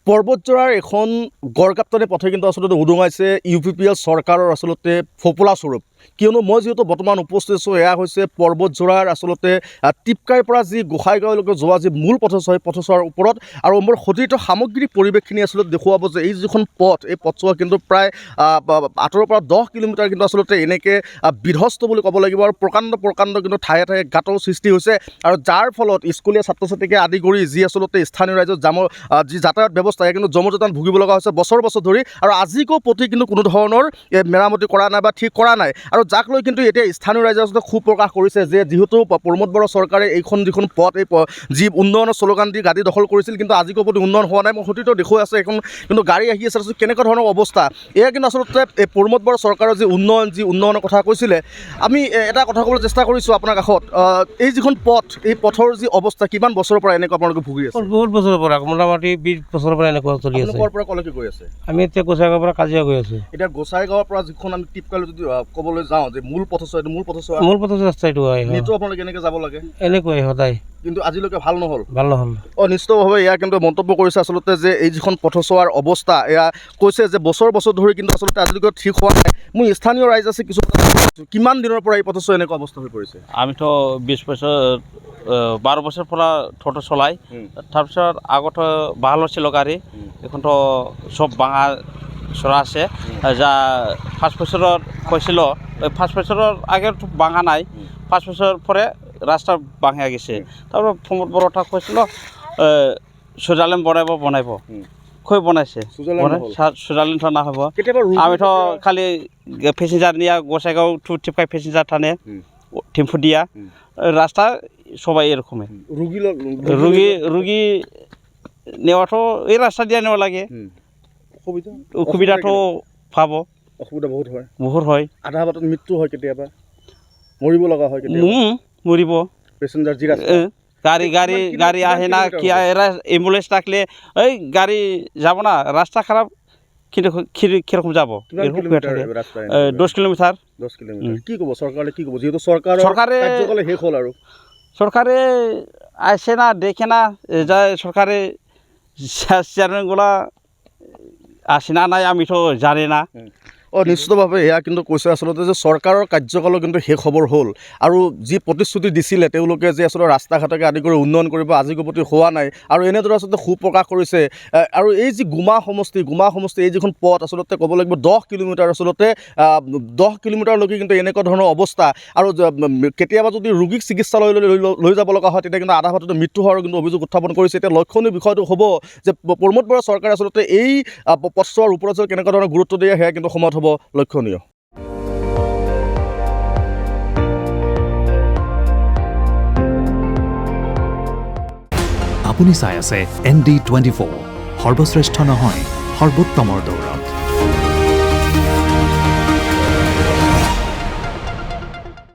পৰ্বতজোৰাৰ এখন গড়কাপ্তানি পথে কিন্তু আচলতে উদঙাইছে UPPL চৰকাৰৰ আচলতে ফোপোলা স্বৰূপ। কিয়নো মই যিহেতু বৰ্তমান উপস্থিত আছোঁ, এয়া হৈছে পৰ্বতজোৰাৰ আচলতে টিপকাইৰ পৰা যি গোসাইগাঁৱলৈকে যোৱা যি মূল পথছোৱা, পথছোৱাৰ ওপৰত আৰু মোৰ সতীৰ্থ সামগ্ৰিক পৰিৱেশখিনি আচলতে দেখুৱাব যে এই যিখন পথ, এই পথছোৱা কিন্তু প্ৰায় আঁতৰৰ পৰা 10 কিলোমিটাৰ কিন্তু আচলতে এনেকৈ বিধ্বস্ত বুলি ক'ব লাগিব আৰু প্ৰকাণ্ড কিন্তু ঠায়ে ঠায়ে গাঁতৰ সৃষ্টি হৈছে আৰু যাৰ ফলত স্কুলীয়া ছাত্ৰ ছাত্ৰীকে আদি কৰি যি আচলতে স্থানীয় ৰাইজৰ যি যাতায়াত ব্যৱস্থা কিন্তু জমজতান ভুগিব লগা হৈছে বছৰ ধৰি আৰু আজিকো প্ৰতি কিন্তু কোনো ধৰণৰ মেৰামতি কৰা নাই বা ঠিক কৰা নাই আৰু যাক লৈ কিন্তু এতিয়া স্থানীয় ৰাইজে আচলতে ক্ষোভ প্ৰকাশ কৰিছে যে যিহেতু প্ৰমোদ বৰা চৰকাৰে যিখন পথ এই যি উন্নয়নৰ শ্লোগান দি গাড়ী দখল কৰিছিল কিন্তু আজিকো প্ৰতি উন্নয়ন হোৱা নাই। মই সতীৰ্থ দেখুৱাই আছে এখন কিন্তু গাড়ী আহি আছে, কেনেকুৱা ধৰণৰ অৱস্থা এয়া কিন্তু আচলতে এই প্ৰমোদ বৰা চৰকাৰৰ যি উন্নয়নৰ কথা কৈছিলে। আমি এটা কথা ক'বলৈ চেষ্টা কৰিছোঁ আপোনাৰ কাষত, এই যিখন পথ, এই পথৰ যি অৱস্থা কিমান বছৰৰ পৰা এনেকুৱা আপোনালোকে ভুগি আছে? বহুত বছৰৰ পৰা, মোটামুটি 20 বছৰৰ পৰা এনেকুৱা চলি আছে। ক'ৰ পৰা ক'লৈকে গৈ আছে? আমি এতিয়া গোসাইগাঁৱৰ পৰা কাজিয়া গৈ আছোঁ। এতিয়া গোসাইগাঁৱৰ পৰা যিখন আমি টিপকাইলৈ যদি ক'বলৈ যাওঁ যে মূল পথছোৱা, এইটো মূল পথছোৱা ৰাস্তা এইটো হয়। নিতো আপোনালোকে এনেকৈ যাব লাগে এনেকুৱাই সদায়, কিন্তু আজিলৈকে ভাল নহ'ল। নিশ্চিতভাৱে এয়া কিন্তু মন্তব্য কৰিছে আচলতে যে এই যিখন পথছোৱাৰ অৱস্থা, এয়া কৈছে যে বছৰ ধৰি কিন্তু আচলতে আজিলৈকে ঠিক হোৱা নাই। মোৰ স্থানীয় ৰাইজ আছে কিছুমান, কিমান দিনৰ পৰা এই পথছোৱা এনেকুৱা অৱস্থা হৈ পৰিছে? আমিতো 12 বছৰ পৰা টোটো চলাই, তাৰপিছত আগত ভাল হৈছিল গাড়ী, এখনতো সব ভাঙা চৰা আছে। যা 5 বছৰত কৈছিল, 5 বছৰৰ আগেতো ভাঙা নাই, 5 বছৰ পরে রাস্তা ভাঙা গেছে। তারপর প্রমোদ বড়টা কৈছিল সুইজারল্যান্ড বনাইব, কই বনাইছে, সুইজারল্যান্ড না হব। আমি তো খালি প্যাসেঞ্জার নিয়ে গোসাইগাঁও টু টিপকাই প্যাসেঞ্জার টানে টেম্পু দিয়া, রাস্তা সবাই এরকমই। রুগী নেওয়াটো এই রাস্তা দিয়ে নেওয়া লাগে, অসুবিধাটো পাব, অসুবিধা বহুত হয়। হয় আধা বাটত মৃত্যু হয়, কেতিয়াবা মৰিব লগা হয়, মরিব। পেসেঞ্জার যি গাড়ি আহে না, কি অ্যাম্বুলেন্স ডাকলে ওই গাড়ি যাব না, রাস্তা খারাপ, কিন্তু কিরকম যাব? 10 কিলোমিটার। কি ক'ব চৰকাৰে? কি ক'ব যেহেতু চৰকাৰে শেষ হ'ল আৰু সৰকাৰে আসে না, দেখে না, যা সৰকাৰে চেয়াৰম্যানগুলা আসে না নাই আমি তো জানি না। নিশ্চিতভাৱে এয়া কিন্তু কৈছে আচলতে যে চৰকাৰৰ কাৰ্যকালো কিন্তু শেষ হ'বৰ হ'ল আৰু যি প্ৰতিশ্ৰুতি দিছিলে তেওঁলোকে যে আচলতে ৰাস্তা ঘাটকে আদি কৰি উন্নয়ন কৰিব, আজিকো প্ৰতি হোৱা নাই আৰু এনেদৰে আচলতে ক্ষোভ প্ৰকাশ কৰিছে। আৰু এই যি গুমা সমষ্টি এই যিখন পথ আচলতে ক'ব লাগিব 10 কিলোমিটাৰ, আচলতে 10 কিলোমিটাৰলৈকে কিন্তু এনেকুৱা ধৰণৰ অৱস্থা আৰু কেতিয়াবা যদি ৰোগীক চিকিৎসালয়লৈ লৈ যাব লগা হয় তেতিয়া কিন্তু আধা বাটতে মৃত্যু হোৱাৰ কিন্তু অভিযোগ উত্থাপন কৰিছে। এতিয়া লক্ষণীয় বিষয়টো হ'ব যে প্ৰমোদ বৰা চৰকাৰে আচলতে এই পথছোৱাৰ ওপৰত কেনেকুৱা ধৰণৰ গুৰুত্ব দিয়ে সেয়া কিন্তু সময়ত হ'ব লক্ষণীয়। আপুনি চাই আছে ND24, সৰ্বশ্ৰেষ্ঠ নহয় সৰ্বোত্তমৰ দৌৰ।